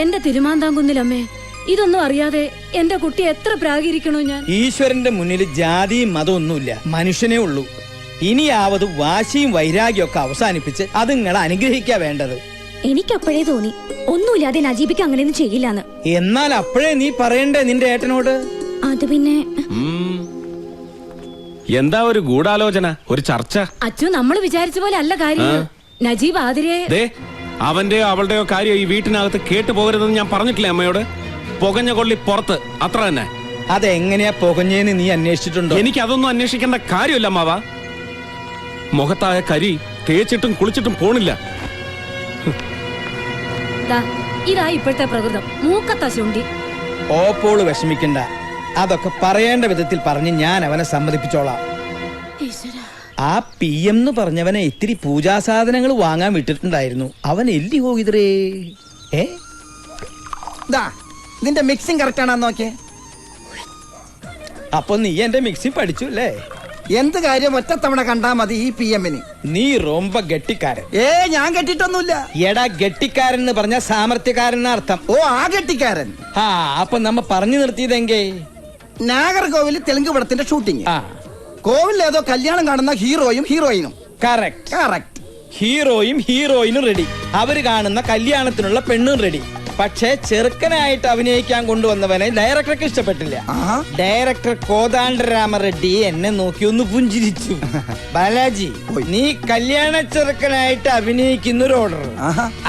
എന്റെ തിരുമാന്താംകുന്നിലമ്മേ, ഇതൊന്നും അറിയാതെ എന്റെ കുട്ടി എത്ര പ്രാഗിരിക്കണോ ഞാൻ. ഈശ്വരന്റെ മുന്നിൽ ജാതിയും മതമൊന്നുമില്ല, മനുഷ്യനേ ഉള്ളൂ. ഇനിയാവത് വാശിയും വൈരാഗ്യം ഒക്കെ അവസാനിപ്പിച്ച് അത് നിങ്ങളെ അനുഗ്രഹിക്കാ വേണ്ടത്. എനിക്കപ്പോഴേ തോന്നി ഒന്നുമില്ലാതെ നജീബിക്ക് അങ്ങനെയൊന്നും ചെയ്യില്ലാന്ന്. എന്നാൽ അപ്പോഴേ നീ പറയണ്ടേ നിന്റെ ഏട്ടനോട്? അത് പിന്നെ എന്താ ഒരു ഗൂഢാലോചന, ഒരു ചർച്ച? അച്ചു, നമ്മൾ വിചാരിച്ച പോലെ അല്ല കാര്യം. നജീബ് ആതിരയെ അവന്റെയോ അവളുടെയോ കാര്യം ഈ വീട്ടിനകത്ത് കേട്ടു പോകരുതെന്ന് ഞാൻ പറഞ്ഞിട്ടില്ലേ അമ്മയോട്? പുകഞ്ഞ കൊള്ളി പുറത്ത്, അത്ര തന്നെ. അതെങ്ങനെയാ പുകഞ്ഞേന്ന് നീ അന്വേഷിച്ചിട്ടുണ്ടോ? എനിക്ക് അതൊന്നും അന്വേഷിക്കേണ്ട കാര്യമില്ല അമ്മാവ. മുഖത്തായ കരി തേച്ചിട്ടും കുളിച്ചിട്ടും പോണില്ല. ഇതാ ഇപ്പോഴത്തെ പ്രകൃതം, മൂക്കത്ത ശുണ്ടി. ഓപ്പോള് വിഷമിക്കണ്ട, അതൊക്കെ പറയേണ്ട വിധത്തിൽ പറഞ്ഞ് ഞാൻ അവനെ സമ്മതിപ്പിച്ചോളാം. ആ PM എന്ന് പറഞ്ഞവനെ ഇത്തിരി പൂജാസാധനങ്ങൾ വാങ്ങാൻ വിട്ടിട്ടുണ്ടായിരുന്നു. അവൻ എല്ലി പോകിതറേ. നിന്റെ മിക്സിംഗ് കറക്റ്റ് ആണെന്ന് നോക്കിയേ. അപ്പൊ നീ എന്റെ മിക്സിംഗ് പഠിച്ചു അല്ലേ? എന്ത് കാര്യം ഒറ്റത്തവണ കണ്ടാ മതി ഈ PM-ന്. നീ റൊമ്പ ഗട്ടിക്കാരൻ. ഞാൻ കെട്ടിട്ടൊന്നുമില്ല. എടാ, ഗട്ടിക്കാരൻ എന്ന് പറഞ്ഞ സാമർത്ഥ്യക്കാരൻ അർത്ഥം. ഓ, ആ ഗട്ടിക്കാരൻ. അപ്പൊ നമ്മ പറഞ്ഞു നിർത്തിയതെങ്കേ നാഗർകോവിൽ തെലുങ്ക് പടത്തിന്റെ ഷൂട്ടിംഗ്. കോവിൽ ഏതോ കല്യാണം കാണുന്ന ഹീറോയും ഹീറോയിനും. കറക്റ്റ്. ഹീറോയും ഹീറോയിനും റെഡി. അവര് കാണുന്ന കല്യാണത്തിനുള്ള പെണ്ണും റെഡി. പക്ഷേ ചെറുക്കനായിട്ട് അഭിനയിക്കാൻ കൊണ്ടുവന്നവനെ ഡയറക്ടർക്ക് ഇഷ്ടപ്പെട്ടില്ല. ഡയറക്ടർ കോദാണ്ഡരാമറെഡ്ഡി എന്നെ നോക്കി ഒന്ന് പുഞ്ചിരിച്ചു. ബാലാജി, നീ കല്യാണ ചെറുക്കനായിട്ട് അഭിനയിക്കുന്ന ഒരു ഓർഡർ.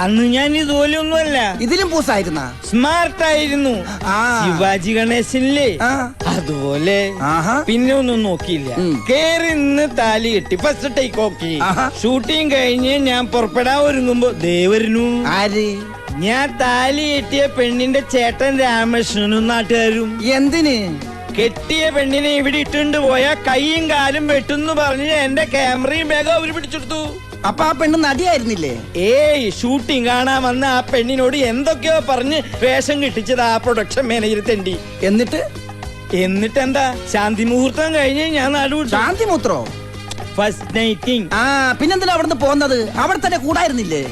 അന്ന് ഞാൻ ഇതുപോലെ ഒന്നുമല്ല, ഇതിലും പൂസായിരുന്ന സ്മാർട്ടായിരുന്നു. ശിവാജി ഗണേശനില്ലേ, അതുപോലെ. പിന്നെ ഒന്നും നോക്കിയില്ല, കേറി നിന്ന് താലി കെട്ടി ഫസ്റ്റ് ടേക്ക് ഓക്കെ. ഷൂട്ടിംഗ് കഴിഞ്ഞ് ഞാൻ പുറപ്പെടാൻ ഒരുങ്ങുമ്പോ ദേവരനു. ഞാൻ താലി കെട്ടിയ പെണ്ണിന്റെ ചേട്ടൻ രാമകൃഷ്ണനും നാട്ടുകാരും. എന്തിന്? കെട്ടിയ പെണ്ണിനെ ഇവിടെ ഇട്ടുകൊണ്ട് പോയാ കൈയും കാലും വെട്ടുന്നു പറഞ്ഞ് എന്റെ ക്യാമറയും വേഗം അവര് പിടിച്ചെടുത്തു. അപ്പൊ ആ പെണ്ണ് നടിയായിരുന്നില്ലേ? ഷൂട്ടിംഗ് കാണാൻ വന്ന ആ പെണ്ണിനോട് എന്തൊക്കെയോ പറഞ്ഞ് വേഷം കിട്ടിച്ചത് ആ പ്രൊഡക്ഷൻ മാനേജർ തെണ്ടി. എന്നിട്ട് എന്താ, ശാന്തി മുഹൂർത്തം കഴിഞ്ഞ് ഞാൻ നാടുവിട്ടു. ശാന്തി മുഹൂർത്തോ? ഫസ്റ്റ് നൈറ്റിംഗ്. പിന്നെന്തിനാ അവിടുന്ന് പോന്നത്? അവിടെ തന്നെ കൂടായിരുന്നില്ലേ?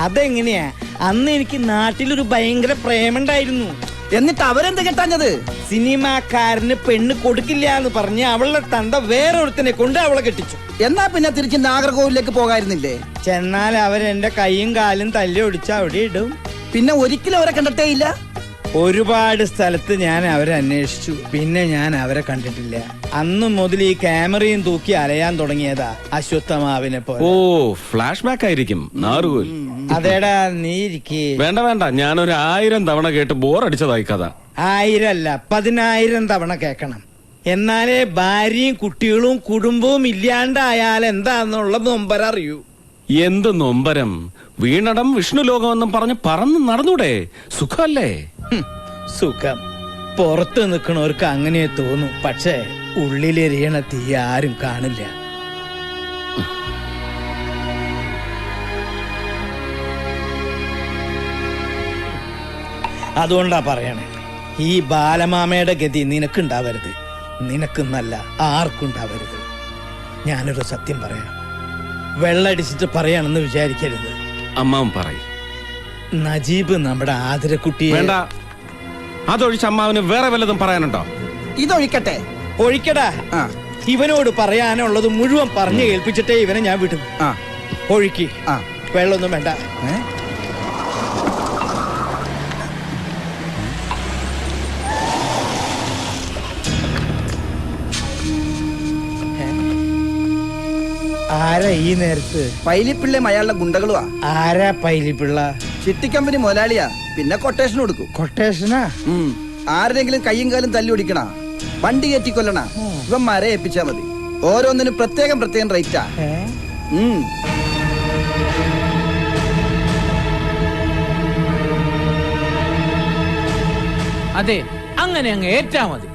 അതെങ്ങനെയാ? അന്ന് എനിക്ക് നാട്ടിലൊരു ഭയങ്കര പ്രേമുണ്ടായിരുന്നു. എന്നിട്ട് അവരെന്ത് കെട്ടാഞ്ഞത്? സിനിമാക്കാരന് പെണ്ണ് കൊടുക്കില്ല എന്ന് പറഞ്ഞ് അവളുടെ തന്ത വേറൊരുത്തനെ കൊണ്ട് അവളെ കെട്ടിച്ചു. എന്നാ പിന്നെ തിരിച്ച് നാഗർകോവിലേക്ക് പോകായിരുന്നില്ലേ? ചെന്നാൽ അവരെന്റെ കൈയും കാലും തല്ലി ഒടിച്ച് അവിടെ ഇടും. പിന്നെ ഒരിക്കലും അവരെ കണ്ടിട്ടേ ഇല്ല? ഒരുപാട് സ്ഥലത്ത് ഞാൻ അവരെ അന്വേഷിച്ചു, പിന്നെ ഞാൻ അവരെ കണ്ടിട്ടില്ല. അന്ന് മുതൽ ഈ ക്യാമറയും തൂക്കി അലയാൻ തുടങ്ങിയതാ അശ്വത്ഥമാവിനെ പോലെ. ഓ, ഫ്ലാഷ് ബാക്ക് ആയിരിക്കും. അതേടാ, നീ ഇരിക്കേ. വേണ്ട, ഞാനൊരു 1000 തവണ കേട്ട് ബോറടിച്ചതായി കഥ. 1000 അല്ല, 10,000 തവണ കേക്കണം. എന്നാലേ ഭാര്യയും കുട്ടികളും കുടുംബവും ഇല്ലാണ്ടായാൽ എന്താന്നുള്ള നൊമ്പരം അറിയൂ. എന്ത് നൊമ്പരം? വീണടം വിഷ്ണു ലോകമെന്നും പറഞ്ഞ് പറന്ന് നടന്നൂടെ? സുഖല്ലേ? സുഖം പുറത്ത് നിൽക്കണവർക്ക് അങ്ങനെ തോന്നും, പക്ഷേ ഉള്ളിലെരിയണ തീ ആരും കാണില്ല. അതുകൊണ്ടാ പറയണേ, ഈ ബാലമാമയുടെ ഗതി നിനക്കുണ്ടാവരുത്. നിനക്കെന്നല്ല, ആർക്കുണ്ടാവരുത്. ഞാനൊരു സത്യം പറയാം, വെള്ളടിച്ചിട്ട് പറയാണെന്ന് വിചാരിക്കരുത്. അമ്മാവൻ പറയും. നജീബ് നമ്മുടെ ആതിരക്കുട്ടിയെ. വേണ്ട, അതൊഴിച്ച് അമ്മാവന് വേറെ വല്ലതും പറയാനുണ്ടോ? ഇതൊഴിക്കട്ടെ. ഒഴിക്കടാ. ഇവനോട് പറയാനുള്ളത് മുഴുവൻ പറഞ്ഞു കേൾപ്പിച്ചിട്ടേ ഇവനെ ഞാൻ വിടും. ഒഴുക്കി. വെള്ളമൊന്നും വേണ്ട. ആരാ ഈ നേരത്ത്? പൈലിപ്പിള്ളയും അയാളുടെ ഗുണ്ടകളുവാ. ആരാ പൈലിപ്പിള്ള? ചിട്ടിക്കമ്പനി മുതലാളിയാ. പിന്നെ കൊട്ടേഷൻ കൊടുക്കും. കൊട്ടേഷനാ? ആരുടെങ്കിലും കയ്യും കാലും തല്ലി ഓടിക്കണ, വണ്ടി കയറ്റി കൊല്ലണ, ഇവന്മാരെ ഏൽപ്പിച്ചാ മതി. ഓരോന്നിനും പ്രത്യേകം റേറ്റാ. അതെ, അങ്ങനെ അങ്ങ് ഏറ്റാ മതി.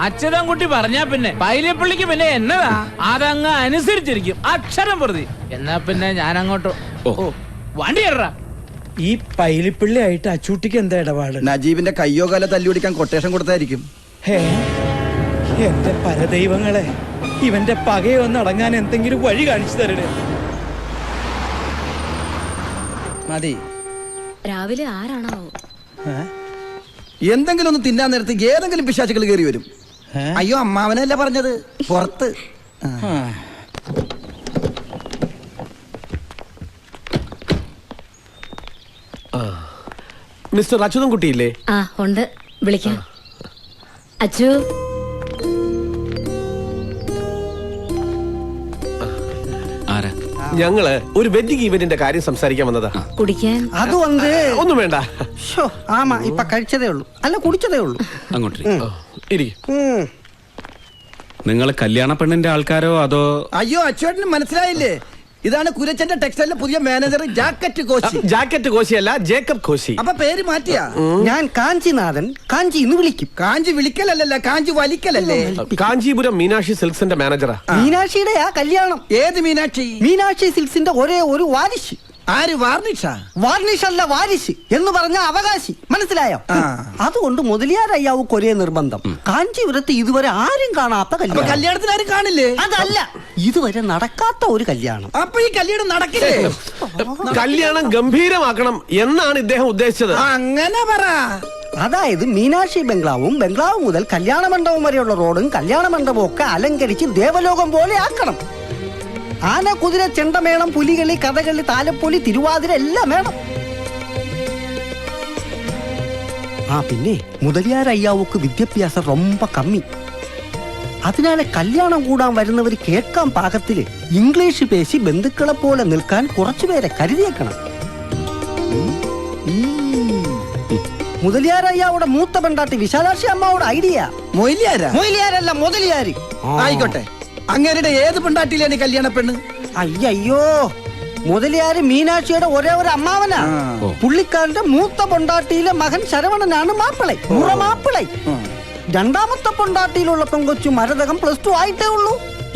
അച്യുതൻകുട്ടി പറഞ്ഞാ പിന്നെ പൈലിപ്പള്ളിക്ക് പിന്നെ എന്നതാ, അതങ്ങ് അനുസരിച്ചിരിക്കും അക്ഷരം പ്രതി. എന്നാ പിന്നെ ഞാൻ അങ്ങോട്ടോ വണ്ടി കയറാ. ഈ പൈലിപ്പിള്ളി ആയിട്ട് അച്ചൂട്ടിക്ക് എന്താ ഇടപാട്? നജീബിന്റെ കയ്യോ കാലോ തല്ലി ഓടിക്കാൻ കൊട്ടേഷൻ കൊടുത്തായിരിക്കും. എന്റെ പരദൈവങ്ങളെ, ഇവന്റെ പകയൊന്ന് അടങ്ങാൻ എന്തെങ്കിലും വഴി കാണിച്ചു തരണേ. മതി. രാവിലെ ആരാണോ? എന്തെങ്കിലും ഒന്ന് തിന്നാൻ നേരത്ത് ഏതെങ്കിലും പിശാചുകൾ കയറി വരും. അയ്യോ അമ്മാവനല്ല പറഞ്ഞത്, പുറത്ത്. മിസ്റ്റർ അച്യുതൻ കുട്ടിയില്ലേ? ആ ഉണ്ട്, വിളിക്കാം. അച്ചു, ആരാ? ഞങ്ങള് ഒരു വെഡിങ് ഇവന്റിന്റെ കാര്യം സംസാരിക്കാൻ വന്നതാ. കുടിക്കാൻ അത് വന്ന് ഒന്നും വേണ്ട, ഷോ ആമാ ഇപ്പൊ കഴിച്ചതേ ഉള്ളൂ, അല്ല കുടിച്ചതേ ഉള്ളൂ. അങ്ങോട്ട് ഇരിക്കും. നിങ്ങൾ കല്യാണ പെണ്ണിന്റെ ആൾക്കാരോ അതോ? അയ്യോ അച്ചുവേട്ടന് മനസ്സിലായില്ലേ? ഇതാണ് കുരച്ചന്റെ ടെക്സ്റ്റൈലിലെ പുതിയ മാനേജർ ജാക്കറ്റ് കോശി. ജാക്കറ്റ് കോശിയല്ല, ജേക്കബ് കോശി. അപ്പൊ പേര് മാറ്റിയാ? ഞാൻ കാഞ്ചിനാഥൻ, കാഞ്ചി എന്ന് വിളിക്കും. കാഞ്ചി വിളിക്കലല്ല, കാഞ്ചി വലിക്കലല്ലേ? കാഞ്ചീപുരം മീനാക്ഷി സിൽക്സിന്റെ മാനേജറാ. മീനാക്ഷിയുടെ ആ കല്യാണം. ഏത് മീനാക്ഷി? മീനാക്ഷി സിൽക്സിന്റെ ഒരേ ഒരു വാരിശ്. ആര്? വാർണിഷ? വാർണിഷ് അല്ല, വാരിശ് എന്ന് പറഞ്ഞ അവകാശി, മനസ്സിലായോ? ആ. അതുകൊണ്ട് മുതലിയാരയ്യാവുക്ക് ഒരേ നിർബന്ധം. കാഞ്ചീപുരത്ത് ഇതുവരെ ആരും കാണാത്ത അപ്പൊ കല്യാണം. കല്യാണത്തിന് ആരും കാണില്ലേ? അതല്ല, ഇതുവരെ നടക്കാത്ത ഒരു കല്യാണം. അപ്പൊ ഈ കല്യാണം നടക്കില്ലേ? കല്യാണം ഗംഭീരമാക്കണം എന്നാണ് ഇദ്ദേഹം ഉദ്ദേശിച്ചത്. അങ്ങനെ പറ. അതായത് മീനാക്ഷി ബംഗ്ലാവും, ബംഗ്ലാവ് മുതൽ കല്യാണ മണ്ഡപം വരെയുള്ള റോഡും കല്യാണ മണ്ഡപവും ഒക്കെ അലങ്കരിച്ച് ദേവലോകം പോലെ ആക്കണം. ആന, കുതിര, ചെണ്ടമേളം, പുലികളി, കഥകളി, താലപ്പൊലി, തിരുവാതിര എല്ലാം വേണം. ആ പിന്നെ മുതലിയാരയ്യാവുക്ക് വിദ്യാഭ്യാസം ரொம்ப കമ്മി. അതിനാലെ കല്യാണം കൂടാൻ വരുന്നവർ കേൾക്കാൻ പാകത്തില് ഇംഗ്ലീഷ് പേശി ബന്ധുക്കളെ പോലെ നിൽക്കാൻ കുറച്ചുപേരെ കരുതിയേക്കണം. മുതലിയാരയ്യാവുടെ മൂത്ത പെണ്ടാട്ടി വിശാലാക്ഷി അമ്മാവുടെ ഐഡിയ. മൊയിലിയാരാ? മൊയിലിയാരല്ല, മുതലിയാര്. ആയിക്കോട്ടെ. അങ്ങേരുടെ ഏത് പെണ്ടാട്ടിയിലാണ് കല്യാണ പെണ്ണ്? അയ്യോ, മുതലിയാര് മീനാക്ഷിയുടെ ഒരേ ഒരു അമ്മാവനാ. പുള്ളിക്കാരന്റെ മൂത്ത പൊണ്ടാട്ടിയിലെ മകൻ ശരവണനാണ് മാപ്പിളை, മുറമാപ്പിളை. രണ്ടാമത്തെ പൊണ്ടാട്ടിയിലുള്ള പെങ്കൊച്ചു മരതകം +2 ആയിട്ടേ ഉള്ളൂ.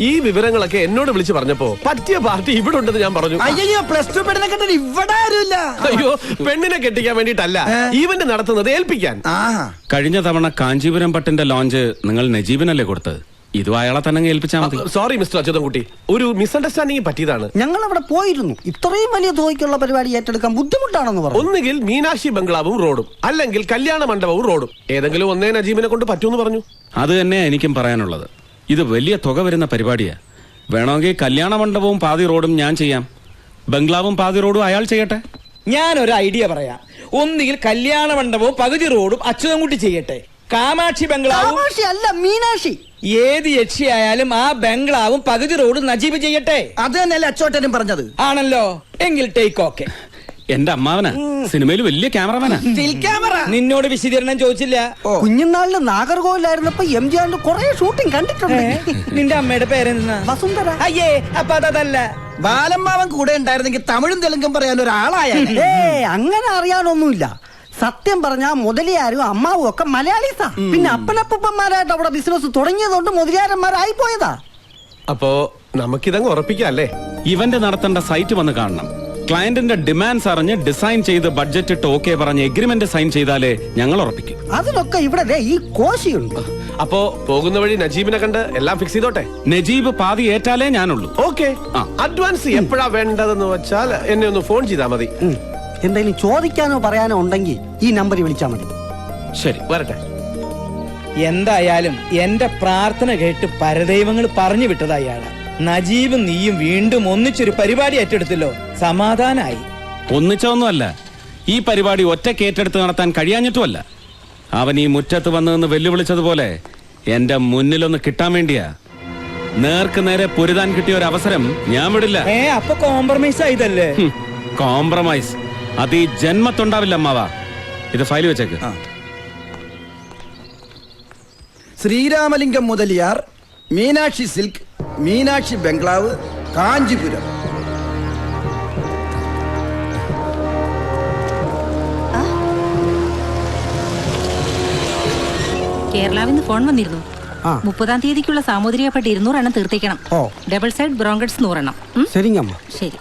ഈ വിവരങ്ങളൊക്കെ എന്നോട് വിളിച്ചു പറഞ്ഞപ്പോ പറ്റിയ പാർട്ടി ഇവിടെ ഉണ്ടെന്ന് ഞാൻ പറഞ്ഞു. അയ്യോ, +2 പെണ്ണിനെ കണ്ടിട്ട് ഇവിടെ ആരുമില്ല. അയ്യോ, പെണ്ണിനെ കെട്ടിക്കാൻ വേണ്ടിട്ടല്ല, ഈവന്റ് നടത്തുന്നത് ഏൽപ്പിക്കാൻ. കഴിഞ്ഞ തവണ കാഞ്ചീപുരം പട്ടിന്റെ ലോഞ്ച് നിങ്ങൾ നജീബിനല്ലേ കൊടുത്തത്? ഇതും അയാളെ തന്നെ ഏൽപ്പിച്ചാൽ മതി. സോറി മിസ്റ്റർ അച്യുതൻ കുട്ടി, ഒരു മിസ്അണ്ടർസ്റ്റാൻഡിംഗ് പറ്റിയതാണ്. ഞങ്ങൾ അവിടെ പോയിരുന്നു. ഇത്രയും വലിയ തുകയ്ക്കുള്ള പരിപാടി ഏറ്റെടുക്കാൻ ബുദ്ധിമുട്ടാണെന്ന് പറഞ്ഞു. ഒന്നുകിൽ മീനാക്ഷി ബംഗ്ലാവും റോഡും, അല്ലെങ്കിൽ കല്യാണ മണ്ഡപവും റോഡും, ഏതെങ്കിലും ഒന്നേ നജീബിനെ കൊണ്ട് പറ്റൂന്ന് പറഞ്ഞു. അത് തന്നെ എനിക്കും പറയാനുള്ളത്. ഇത് വലിയ തുക വരുന്ന പരിപാടിയാ. വേണമെങ്കിൽ കല്യാണ മണ്ഡപവും പാതി റോഡും ഞാൻ ചെയ്യാം, ബംഗ്ലാവും പാതി റോഡും അയാൾ ചെയ്യട്ടെ. ഞാനൊരു ഐഡിയ പറയാം. ഒന്നുകിൽ കല്യാണ മണ്ഡപവും പകുതി റോഡും അച്യുതൻകുട്ടി ചെയ്യട്ടെ, കാമാക്ഷി ബംഗ്ലാവും. കാമാക്ഷി അല്ല, മീനാക്ഷി. ഏത് യക്ഷിയായാലും ആ ബംഗ്ലാവും പകുതി റോഡും നജീബ് ചെയ്യട്ടെ. അത് തന്നെയല്ലേ അച്ചോട്ടനും പറഞ്ഞത്? ആണല്ലോ, എങ്കിൽ ടേക്ക് ഓക്കെ. എന്റെ അമ്മാവനാ, സിനിമയിൽ വലിയ ക്യാമറമാനാ. നിന്നോട് വിശദീകരണം ചോദിച്ചില്ല. കുഞ്ഞുനാളില് നാഗർകോവിലായിരുന്നപ്പോ എംജിആറിന്റെ കുറെ ഷൂട്ടിംഗ് കണ്ടിട്ടുണ്ട്. നിന്റെ അമ്മയുടെ പേരെന്താ? വസുന്ധര. അയ്യേ, അപ്പൊ അതല്ല. ബാലമ്മാവൻ കൂടെ ഉണ്ടായിരുന്നെങ്കിൽ തമിഴും തെലുങ്കും പറയാൻ ഒരാളായ. അങ്ങനെ അറിയാനൊന്നുമില്ല. സത്യം പറഞ്ഞാ മുതലിയാരും അമ്മാവും ഒക്കെ മലയാളീസാ. പിന്നെ അപ്പനപ്പന്മാരായിട്ട് അവിടെ ബിസിനസ് തുടങ്ങിയതുകൊണ്ട് മുതലിയാരന്മാരായി പോയതാ. അപ്പോ നമുക്കിതങ്ങ് ഉറപ്പിക്കാം അല്ലേ? ഇവന്റ് നടത്തേണ്ട സൈറ്റ് വന്ന് കാണണം. ക്ലയന്റിന്റെ ഡിമാൻഡ്സ് അറിഞ്ഞ് ഡിസൈൻ ചെയ്ത് ബഡ്ജറ്റ് ഇട്ട് ഓക്കെ പറഞ്ഞ് എഗ്രിമെന്റ് സൈൻ ചെയ്താലേ ഞങ്ങൾ ഉറപ്പിക്കും. അതിനൊക്കെ ഇവിടെ ഈ കോശിയുണ്ട്. അപ്പോ പോകുന്ന വഴി നജീബിനെ കണ്ട് എല്ലാം ഫിക്സ് ചെയ്തോട്ടെ. നജീബ് പാതി ഏറ്റാലേ ഞാനുള്ളൂ. ഓക്കെ. അഡ്വാൻസ് എപ്പോഴാ വേണ്ടതെന്ന് വെച്ചാൽ എന്നെ ഒന്ന് ഫോൺ ചെയ്താൽ മതി. എന്തെങ്കിലും ചോദിക്കാനോ പറയാനോ ഉണ്ടെങ്കിൽ ഈ നമ്പറിൽ വിളിച്ചാൽ മതി. ശരി, വരട്ടെ. എന്തായാലും എന്റെ പ്രാർത്ഥന കേട്ട് പരദൈവങ്ങൾ പറഞ്ഞു വിട്ടതാ അയാള്. നജീബും നീയും വീണ്ടും ഒന്നിച്ചൊരു പരിപാടി ഏറ്റെടുത്തല്ലോ, സമാധാനായി. ഒന്നിച്ചൊന്നുമല്ല, ഈ പരിപാടി ഒറ്റയ്ക്ക് ഏറ്റെടുത്ത് നടത്താൻ കഴിയാഞ്ഞിട്ടുമല്ല. അവൻ ഈ മുറ്റത്ത് വന്നതെന്ന് വെല്ലുവിളിച്ചതുപോലെ എന്റെ മുന്നിലൊന്ന് കിട്ടാൻ വേണ്ടിയാ. നേർക്ക് നേരെ പൊരുതാൻ കിട്ടിയ ഒരു അവസരം ഞാൻ വിടില്ല. അപ്പൊ കോംപ്രമൈസ് ആയതല്ലേ? കോംപ്രമൈസ് അത് ഈ ജന്മത്തുണ്ടാവില്ല അമ്മാവാ. ഇത് ഫയൽ വെച്ചേക്ക്. ശ്രീരാമലിംഗം മുതലിയാർ, മീനാക്ഷി സിൽക്ക്, മീനാക്ഷി ബംഗ്ലാവ്, കാഞ്ചിപുരം. കേരളാവിൽ നിന്ന് ഫോൺ വന്നിരുന്നു. 30-ാം തീയതിക്കുള്ള സാമൂതിരിയെ പട്ടി 200 എണ്ണം തീർത്തേക്കണം. ഡബിൾ സൈഡ് ബ്രോങ്കറ്റ്സ് 100 എണ്ണം. ശരിങ്ങമ്മ. ശരി.